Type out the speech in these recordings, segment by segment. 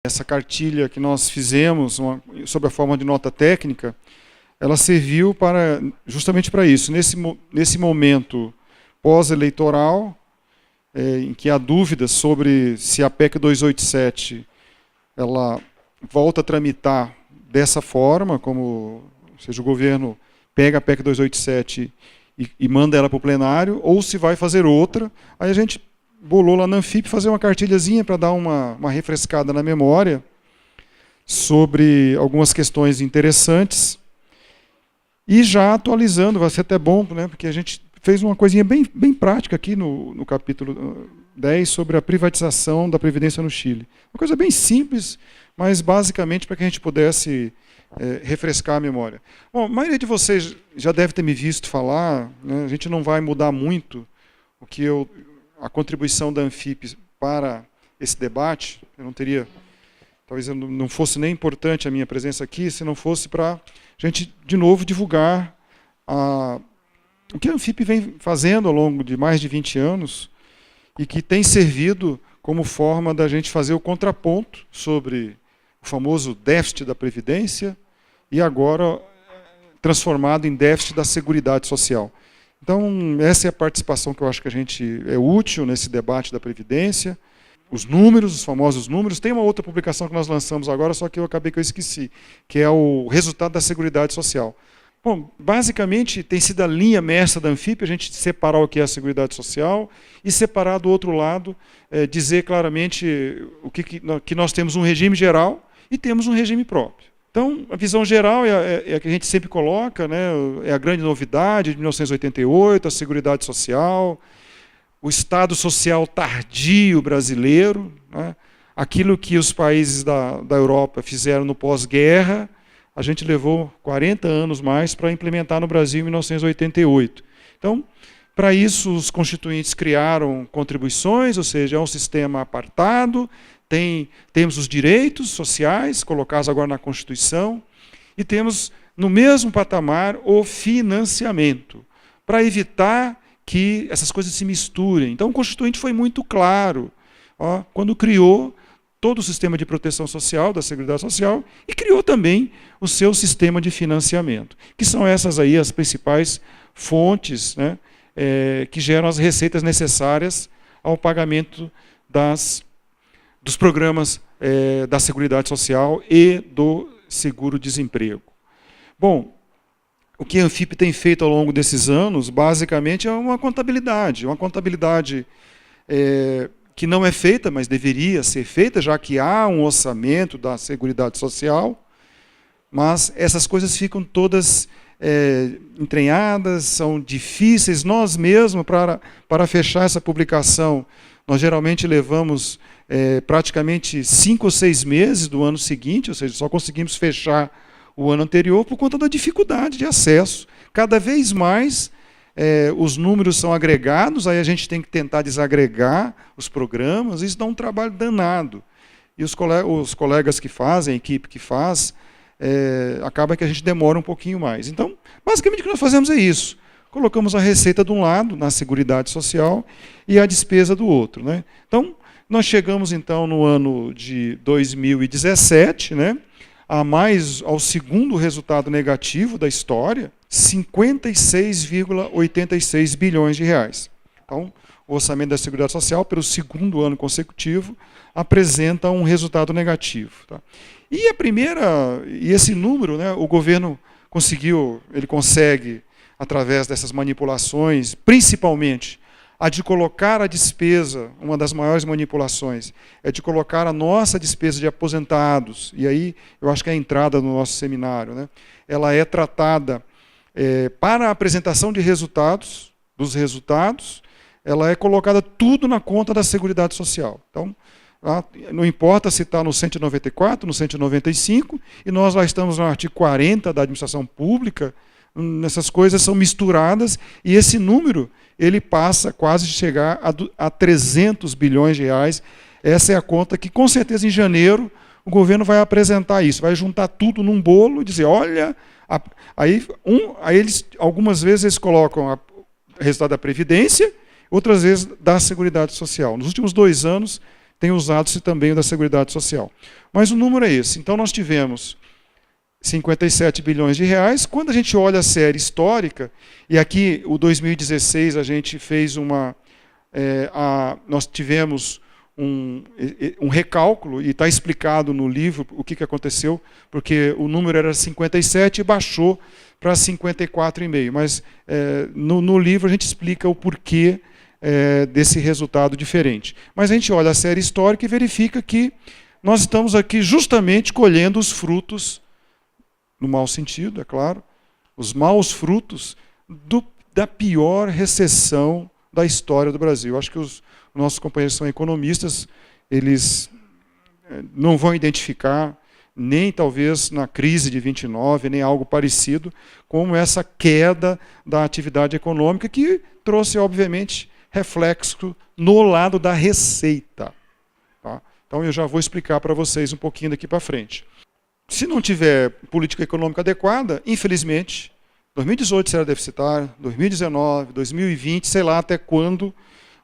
Essa cartilha que nós fizemos, sob a forma de nota técnica, ela serviu justamente para isso. Nesse momento pós-eleitoral, em que há dúvidas sobre se a PEC 287 ela volta a tramitar dessa forma, ou seja, o governo pega a PEC 287 e manda ela para o plenário, ou se vai fazer outra. Aí a gente bolou lá na Anfip fazer uma cartilhazinha para dar uma refrescada na memória sobre algumas questões interessantes. E já atualizando, vai ser até bom, né, porque a gente fez uma coisinha bem prática aqui no capítulo 10 sobre a privatização da Previdência no Chile. Uma coisa bem simples, mas basicamente para que a gente pudesse refrescar a memória. Bom, a maioria de vocês já deve ter me visto falar, né, a gente não vai mudar muito a contribuição da Anfip para esse debate. Eu não teria, talvez não fosse nem importante a minha presença aqui, se não fosse para a gente, de novo, divulgar o que a Anfip vem fazendo ao longo de mais de 20 anos e que tem servido como forma da gente fazer o contraponto sobre o famoso déficit da Previdência e agora transformado em déficit da Seguridade Social. Então, essa é a participação que eu acho que a gente é útil nesse debate da Previdência. Os números, os famosos números. Tem uma outra publicação que nós lançamos agora, só que eu esqueci, que é o resultado da Seguridade Social. Bom, basicamente tem sido a linha mestra da Anfip, a gente separar o que é a Seguridade Social e separar do outro lado, dizer claramente que nós temos um regime geral e temos um regime próprio. Então, a visão geral é a que a gente sempre coloca, né, é a grande novidade de 1988, a Seguridade Social, o Estado Social tardio brasileiro, né, aquilo que os países da Europa fizeram no pós-guerra, a gente levou 40 anos mais para implementar no Brasil em 1988. Então, para isso, os constituintes criaram contribuições, ou seja, é um sistema apartado, temos os direitos sociais, colocados agora na Constituição, e temos, no mesmo patamar, o financiamento, para evitar que essas coisas se misturem. Então, o Constituinte foi muito claro, quando criou todo o sistema de proteção social, da Seguridade Social, e criou também o seu sistema de financiamento, que são essas aí as principais fontes, né, que geram as receitas necessárias ao pagamento dos programas da Seguridade Social e do seguro-desemprego. Bom, o que a Anfip tem feito ao longo desses anos, basicamente, é uma contabilidade que não é feita, mas deveria ser feita, já que há um orçamento da Seguridade Social, mas essas coisas ficam todas entranhadas, são difíceis. Nós mesmos, para fechar essa publicação, nós geralmente levamos praticamente 5 ou 6 meses do ano seguinte, ou seja, só conseguimos fechar o ano anterior por conta da dificuldade de acesso. Cada vez mais os números são agregados, aí a gente tem que tentar desagregar os programas, isso dá um trabalho danado. E os colegas que fazem, a equipe que faz, acaba que a gente demora um pouquinho mais. Então, basicamente o que nós fazemos é isso. Colocamos a receita de um lado, na Seguridade Social, e a despesa do outro, né? Então, nós chegamos então no ano de 2017, né, ao segundo resultado negativo da história, 56,86 bilhões de reais. Então, o orçamento da Seguridade Social, pelo segundo ano consecutivo, apresenta um resultado negativo. Tá? E esse número, né, o governo consegue, através dessas manipulações, principalmente, a de colocar a despesa, uma das maiores manipulações, é de colocar a nossa despesa de aposentados, e aí eu acho que é a entrada no nosso seminário, né, ela é tratada para a apresentação de dos resultados, ela é colocada tudo na conta da Seguridade Social. Então, não importa se está no 194, no 195, e nós lá estamos no artigo 40 da Administração Pública, essas coisas são misturadas, e esse número ele passa quase de chegar a 300 bilhões de reais. Essa é a conta que, com certeza, em janeiro, o governo vai apresentar isso, vai juntar tudo num bolo e dizer, olha, aí algumas vezes eles colocam o resultado da Previdência, outras vezes da Seguridade Social. Nos últimos 2 anos, tem usado-se também o da Seguridade Social. Mas o número é esse. Então nós tivemos 57 bilhões de reais. Quando a gente olha a série histórica, e aqui o 2016 a gente fez nós tivemos um recálculo, e está explicado no livro o que aconteceu, porque o número era 57 e baixou para 54,5. Mas no livro a gente explica o porquê desse resultado diferente. Mas a gente olha a série histórica e verifica que nós estamos aqui justamente colhendo os frutos, no mau sentido, é claro, os maus frutos da pior recessão da história do Brasil. Acho que os nossos companheiros são economistas, eles não vão identificar, nem talvez na crise de 29, nem algo parecido, como essa queda da atividade econômica que trouxe, obviamente, reflexo no lado da receita. Tá? Então eu já vou explicar para vocês um pouquinho daqui para frente. Se não tiver política econômica adequada, infelizmente, 2018 será deficitário, 2019, 2020, sei lá até quando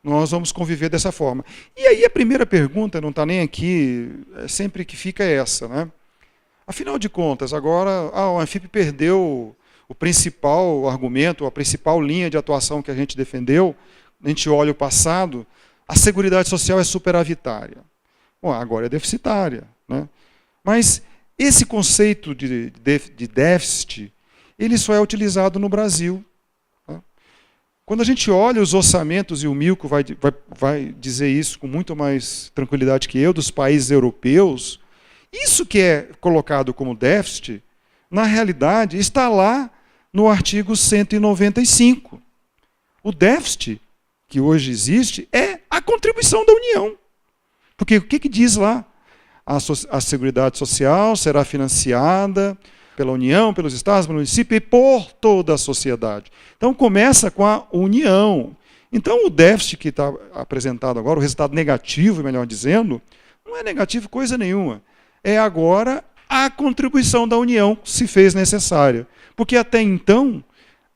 nós vamos conviver dessa forma. E aí a primeira pergunta, não está nem aqui, sempre que fica essa, né? Afinal de contas, agora o Anfip perdeu o principal argumento, a principal linha de atuação que a gente defendeu, a gente olha o passado, a Seguridade Social é superavitária. Bom, agora é deficitária, né? Mas esse conceito de déficit, ele só é utilizado no Brasil. Tá? Quando a gente olha os orçamentos, e o Milko vai dizer isso com muito mais tranquilidade que eu, dos países europeus, isso que é colocado como déficit, na realidade, está lá no artigo 195. O déficit que hoje existe é a contribuição da União. Porque o que diz lá? A Seguridade Social será financiada pela União, pelos Estados, pelo município e por toda a sociedade. Então começa com a União. Então o déficit que está apresentado agora, o resultado negativo, melhor dizendo, não é negativo coisa nenhuma. É agora a contribuição da União se fez necessária. Porque até então,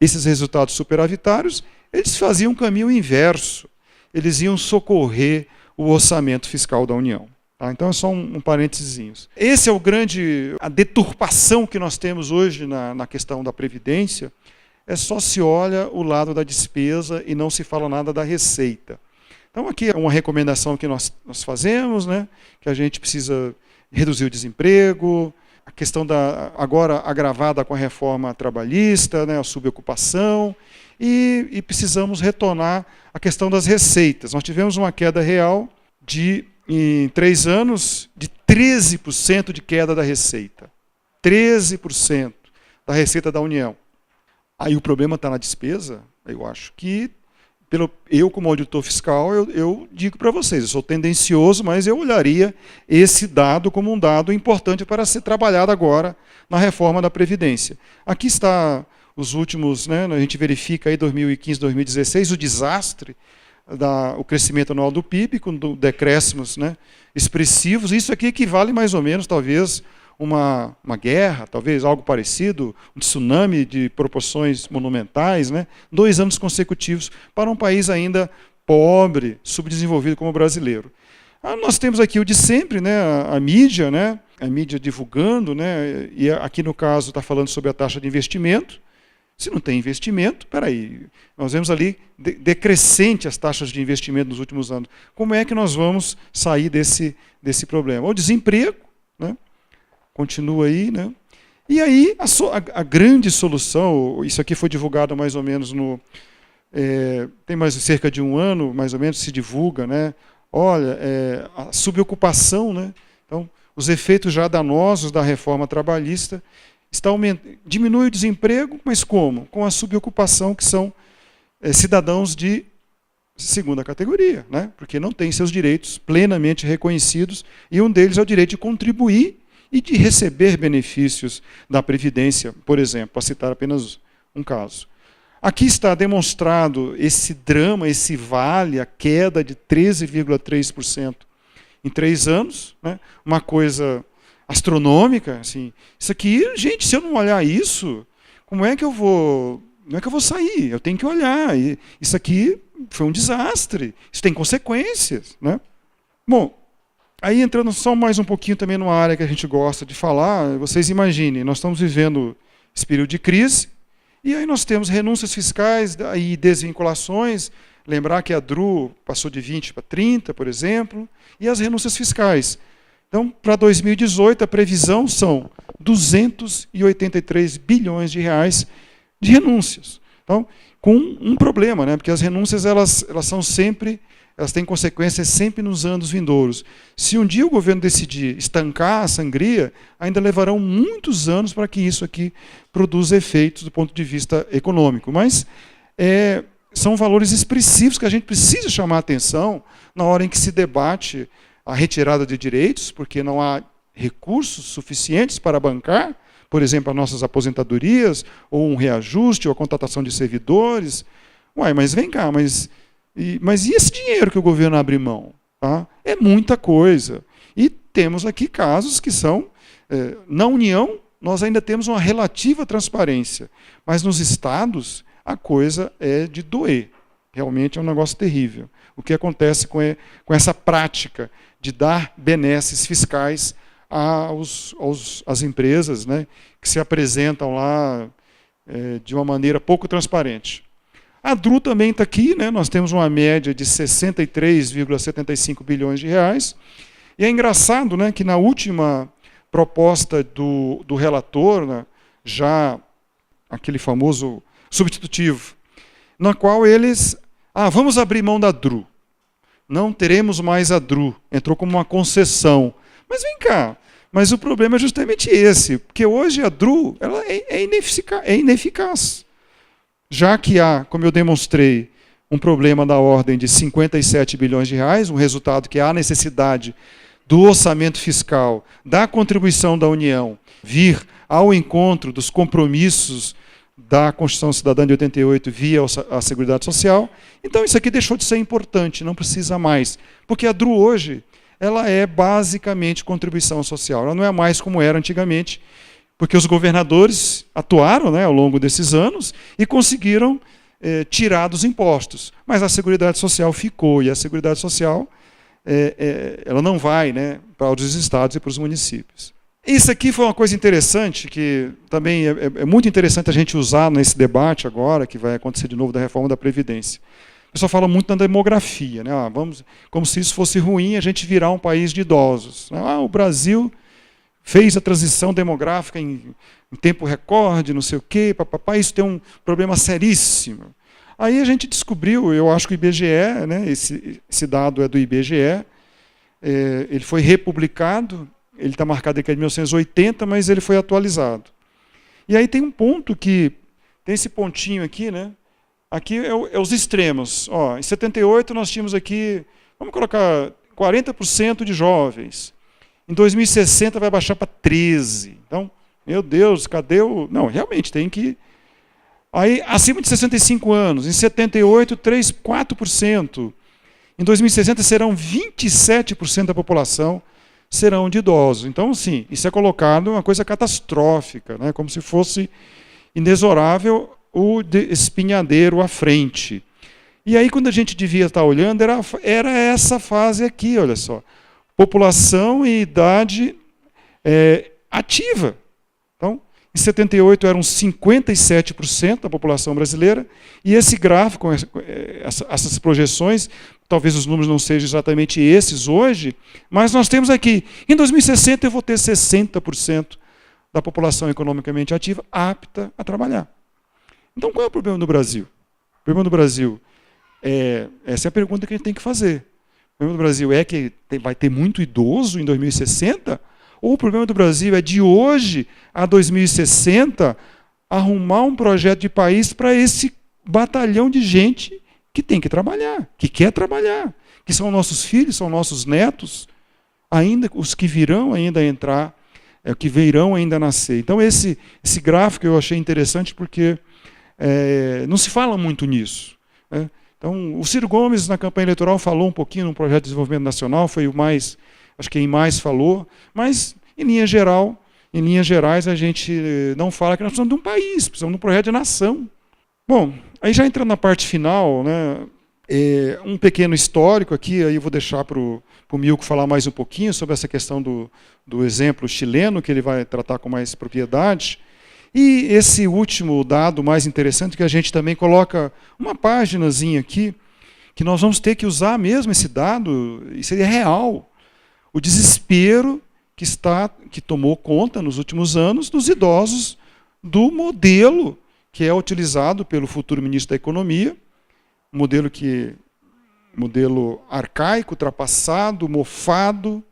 esses resultados superavitários, eles faziam um caminho inverso. Eles iam socorrer o orçamento fiscal da União. Tá? Então é só um parênteses. Esse é a deturpação que nós temos hoje na questão da Previdência, é só se olha o lado da despesa e não se fala nada da receita. Então aqui é uma recomendação que nós fazemos, né? Que a gente precisa reduzir o desemprego, a questão agora agravada com a reforma trabalhista, né? A subocupação, e precisamos retornar a questão das receitas. Nós tivemos uma queda real em 3 anos, de 13% de queda da receita. 13% da receita da União. Aí o problema está na despesa, eu acho que, eu como auditor fiscal, eu digo para vocês, eu sou tendencioso, mas eu olharia esse dado como um dado importante para ser trabalhado agora na reforma da Previdência. Aqui está os últimos, né, a gente verifica aí 2015, 2016, o desastre, o crescimento anual do PIB, com decréscimos, né, expressivos. Isso aqui equivale mais ou menos, talvez, uma guerra, talvez algo parecido, um tsunami de proporções monumentais, né, 2 anos consecutivos para um país ainda pobre, subdesenvolvido como o brasileiro. Nós temos aqui o de sempre, né, a mídia, né, a mídia divulgando, né, e aqui no caso está falando sobre a taxa de investimento. Se não tem investimento, peraí, nós vemos ali decrescente as taxas de investimento nos últimos anos. Como é que nós vamos sair desse problema? O desemprego, né? Continua aí, né? E aí a grande solução, isso aqui foi divulgado mais ou menos tem mais cerca de 1 ano, mais ou menos, se divulga, né? Olha, a subocupação, né? Então, os efeitos já danosos da reforma trabalhista diminui o desemprego, mas como? Com a subocupação, que são cidadãos de segunda categoria, né? Porque não têm seus direitos plenamente reconhecidos, e um deles é o direito de contribuir e de receber benefícios da Previdência, por exemplo, para citar apenas um caso. Aqui está demonstrado esse drama, esse vale, a queda de 13,3% em 3 anos, né? Uma coisa astronômica, assim. Isso aqui, gente, se eu não olhar isso, como é que eu vou sair? Eu tenho que olhar. Isso aqui foi um desastre. Isso tem consequências, né? Bom, Aí entrando só mais um pouquinho também numa área que a gente gosta de falar, vocês imaginem, nós estamos vivendo esse período de crise, e aí nós temos renúncias fiscais e desvinculações, lembrar que a DRU passou de 20 para 30, por exemplo, e as renúncias fiscais. Então, para 2018, a previsão são 283 bilhões de reais de renúncias. Então, com um problema, né? Porque as renúncias elas são sempre, elas têm consequências sempre nos anos vindouros. Se um dia o governo decidir estancar a sangria, ainda levarão muitos anos para que isso aqui produza efeitos do ponto de vista econômico. Mas são valores expressivos que a gente precisa chamar a atenção na hora em que se debate a retirada de direitos, porque não há recursos suficientes para bancar, por exemplo, as nossas aposentadorias, ou um reajuste, ou a contratação de servidores. Uai, mas vem cá, mas e esse dinheiro que o governo abre mão? Tá? É muita coisa. E temos aqui casos que são, na União, nós ainda temos uma relativa transparência, mas nos estados a coisa é de doer. Realmente é um negócio terrível. O que acontece com essa prática de dar benesses fiscais às empresas, né, que se apresentam lá de uma maneira pouco transparente. A DRU também está aqui, né, nós temos uma média de 63,75 bilhões de reais. E é engraçado, né, que na última proposta do relator, né, já aquele famoso substitutivo, na qual eles, vamos abrir mão da DRU. Não teremos mais a DRU. Entrou como uma concessão. Mas vem cá, mas o problema é justamente esse, porque hoje a DRU ela é ineficaz. Já que há, como eu demonstrei, um problema da ordem de 57 bilhões de reais, um resultado que há necessidade do orçamento fiscal, da contribuição da União, vir ao encontro dos compromissos da Constituição Cidadã de 88 via a Seguridade Social. Então isso aqui deixou de ser importante, não precisa mais. Porque a DRU hoje, ela é basicamente contribuição social. Ela não é mais como era antigamente, porque os governadores atuaram, né, ao longo desses anos e conseguiram tirar dos impostos. Mas a Seguridade Social ficou, e a Seguridade Social ela não vai, né, para os estados e para os municípios. Isso aqui foi uma coisa interessante, que também é muito interessante a gente usar nesse debate agora, que vai acontecer de novo da reforma da Previdência. O pessoal fala muito na demografia, né? Como se isso fosse ruim, a gente virar um país de idosos. O Brasil fez a transição demográfica em tempo recorde, não sei o quê, isso tem um problema seríssimo. Aí a gente descobriu, eu acho que o IBGE, né, esse dado é do IBGE, ele foi republicado, ele está marcado aqui em 1980, mas ele foi atualizado. E aí tem um ponto que, tem esse pontinho aqui, né? Aqui é os extremos. Em 78 nós tínhamos aqui, vamos colocar 40% de jovens. Em 2060 vai baixar para 13%. Então, meu Deus, cadê o... Não, realmente tem que... Aí, acima de 65 anos, em 78, 4%. Em 2060 serão 27% da população serão de idosos. Então, assim, isso é colocado uma coisa catastrófica, né? Como se fosse inexorável o espinhadeiro à frente. E aí, quando a gente devia estar olhando, era essa fase aqui, olha só. População e idade ativa. Então, em 78 eram 57% da população brasileira, e esse gráfico, essas projeções, talvez os números não sejam exatamente esses hoje, mas nós temos aqui, em 2060 eu vou ter 60% da população economicamente ativa apta a trabalhar. Então qual é o problema do Brasil? O problema do Brasil essa é a pergunta que a gente tem que fazer. O problema do Brasil é que vai ter muito idoso em 2060? Ou o problema do Brasil é de hoje a 2060 arrumar um projeto de país para esse batalhão de gente que tem que trabalhar, que quer trabalhar, que são nossos filhos, são nossos netos, ainda os que virão ainda entrar, que virão ainda nascer. Então esse gráfico eu achei interessante porque não se fala muito nisso, né? Então o Ciro Gomes na campanha eleitoral falou um pouquinho no projeto de desenvolvimento nacional, foi o mais, acho que quem mais falou, mas em linha gerais a gente não fala que nós precisamos de um país, precisamos de um projeto de nação. Bom, aí já entrando na parte final, né, Um pequeno histórico aqui, aí eu vou deixar para o Milko falar mais um pouquinho sobre essa questão do exemplo chileno, que ele vai tratar com mais propriedade. E esse último dado mais interessante, que a gente também coloca uma páginazinha aqui, que nós vamos ter que usar mesmo esse dado, isso é real. O desespero que tomou conta nos últimos anos dos idosos do modelo que é utilizado pelo futuro ministro da Economia, modelo arcaico, ultrapassado, mofado,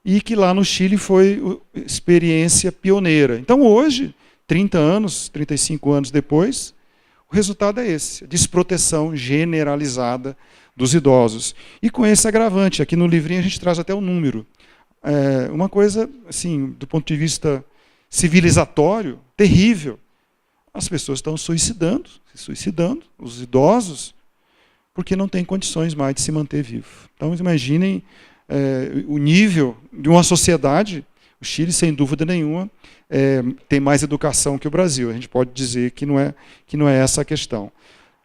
e que lá no Chile foi experiência pioneira. Então hoje, 30 anos, 35 anos depois, o resultado é esse, a desproteção generalizada dos idosos. E com esse agravante, aqui no livrinho a gente traz até o número. Uma coisa, assim, do ponto de vista civilizatório, terrível. As pessoas estão se suicidando, os idosos, porque não têm condições mais de se manter vivo. Então, imaginem o nível de uma sociedade. O Chile, sem dúvida nenhuma, tem mais educação que o Brasil. A gente pode dizer que não é essa a questão.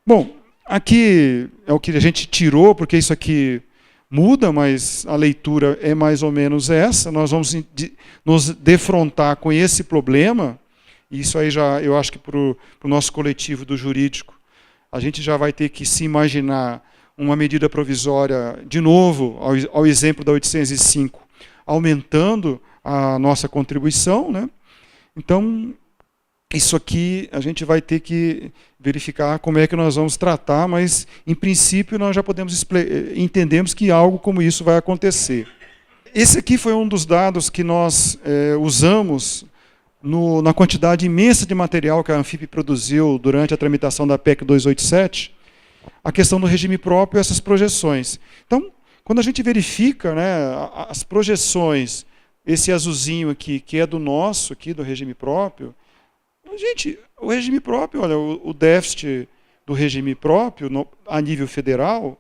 Bom, aqui é o que a gente tirou, porque isso aqui muda, mas a leitura é mais ou menos essa. Nós vamos nos defrontar com esse problema. Isso aí já, eu acho que para o nosso coletivo do jurídico, a gente já vai ter que se imaginar uma medida provisória, de novo, ao exemplo da 805, aumentando a nossa contribuição, né? Então, isso aqui a gente vai ter que verificar como é que nós vamos tratar, mas, em princípio, nós já entendemos que algo como isso vai acontecer. Esse aqui foi um dos dados que nós usamos na quantidade imensa de material que a Anfip produziu durante a tramitação da PEC 287, a questão do regime próprio e essas projeções. Então, quando a gente verifica, né, as projeções, esse azulzinho aqui, que é do nosso, aqui do regime próprio, gente, o regime próprio, olha, o déficit do regime próprio a nível federal,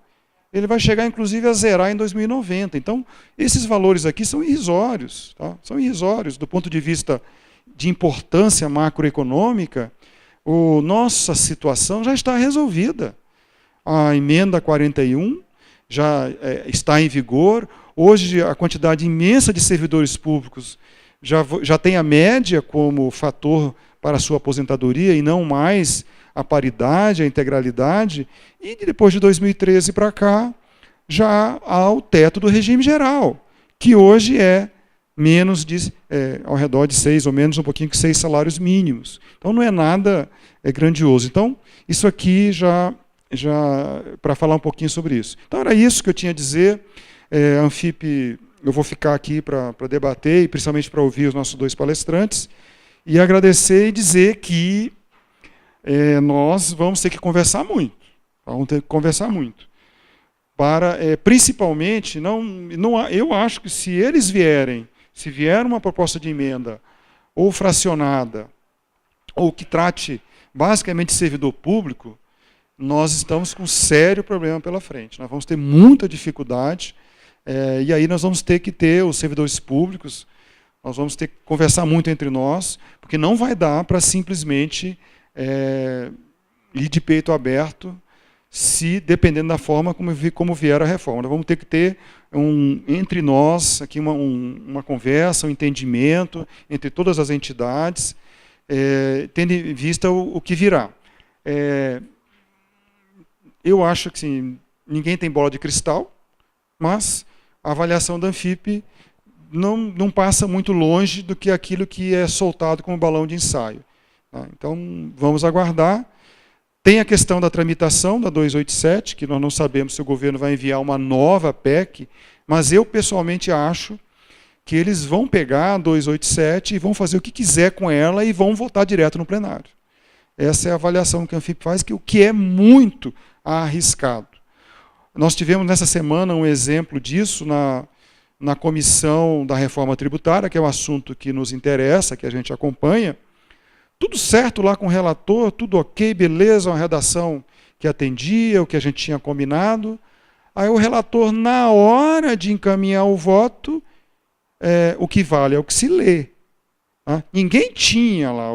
ele vai chegar, inclusive, a zerar em 2090. Então, esses valores aqui são irrisórios, tá? São irrisórios do ponto de vista de importância macroeconômica. Nossa situação já está resolvida. A emenda 41 já está em vigor. Hoje, a quantidade imensa de servidores públicos já tem a média como fator para a sua aposentadoria e não mais a paridade, a integralidade. E depois de 2013 para cá, já há o teto do regime geral, que hoje é menos ao redor de 6, ou menos um pouquinho que 6 salários mínimos. Então não é nada grandioso. Então, isso aqui já para falar um pouquinho sobre isso. Então era isso que eu tinha a dizer. A Anfip, eu vou ficar aqui para debater, e principalmente para ouvir os nossos dois palestrantes, e agradecer e dizer que nós vamos ter que conversar muito. Vamos ter que conversar muito. Principalmente, eu acho que se vier uma proposta de emenda, ou fracionada, ou que trate basicamente de servidor público, nós estamos com um sério problema pela frente. Nós vamos ter muita dificuldade, e aí nós vamos ter que ter os servidores públicos, nós vamos ter que conversar muito entre nós, porque não vai dar para simplesmente ir de peito aberto, dependendo da forma como vier a reforma. Nós vamos ter que ter entre nós aqui uma conversa, um entendimento entre todas as entidades, tendo em vista o que virá. Eu acho que assim, ninguém tem bola de cristal, mas a avaliação da Anfip não passa muito longe do que aquilo que é soltado como balão de ensaio. Tá? Então, vamos aguardar. Tem a questão da tramitação da 287, que nós não sabemos se o governo vai enviar uma nova PEC, mas eu pessoalmente acho que eles vão pegar a 287 e vão fazer o que quiser com ela e vão votar direto no plenário. Essa é a avaliação que a Anfip faz, o que é muito arriscado. Nós tivemos nessa semana um exemplo disso na comissão da reforma tributária, que é um assunto que nos interessa, que a gente acompanha. Tudo certo lá com o relator, tudo ok, beleza, uma redação que atendia o que a gente tinha combinado. Aí o relator, na hora de encaminhar o voto, o que vale é o que se lê. Tá? Ninguém tinha lá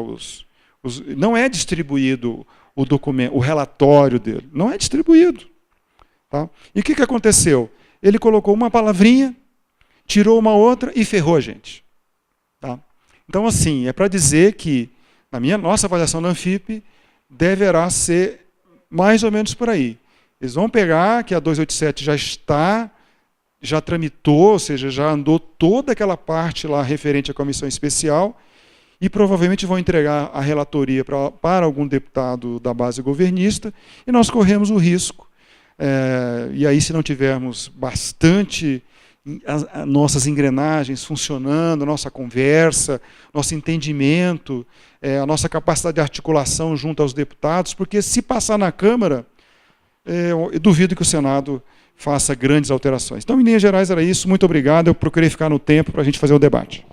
não é distribuído o documento, o relatório dele, não é distribuído. Tá? E o que aconteceu? Ele colocou uma palavrinha, tirou uma outra e ferrou a gente. Tá? Então, assim, é para dizer que, na nossa avaliação da Anfip, deverá ser mais ou menos por aí. Eles vão pegar que a 287 já tramitou, ou seja, já andou toda aquela parte lá referente à comissão especial e provavelmente vão entregar a relatoria para algum deputado da base governista e nós corremos o risco, e aí se não tivermos bastante nossas engrenagens funcionando, a nossa conversa, nosso entendimento, a nossa capacidade de articulação junto aos deputados, porque se passar na Câmara, eu duvido que o Senado faça grandes alterações. Então, em linhas gerais, era isso. Muito obrigado. Eu procurei ficar no tempo para a gente fazer o debate.